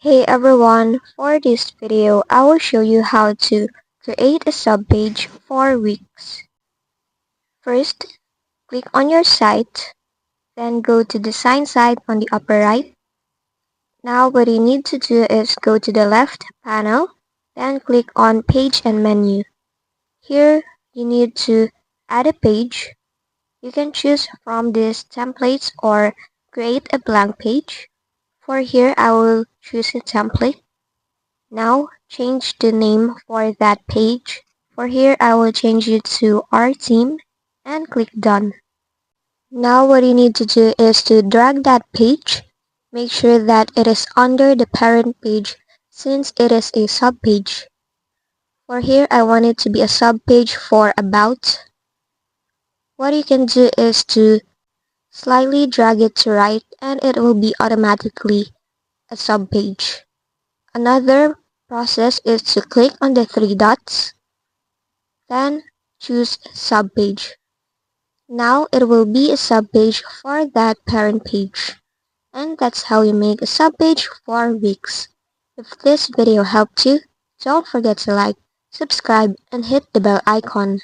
Hey everyone, for this video I will show you how to create a subpage for Wix. First, click on your site, then go to Design site on the upper right. Now what you need to do is go to the left panel, then click on Page and Menu. Here you need to add a page. You can choose from these templates or create a blank page. For here I will choose a template. Now change the name for that page. For here I will change it to our team and click done. Now what you need to do is to drag that page. Make sure that it is under the parent page since it is a subpage. For here I want it to be a subpage for about. What you can do is to slightly drag it to right and it will be automatically a subpage. Another process is to click on the three dots, then choose Subpage. Now it will be a subpage for that parent page. And that's how you make a subpage for Wix. If this video helped you, don't forget to like, subscribe, and hit the bell icon.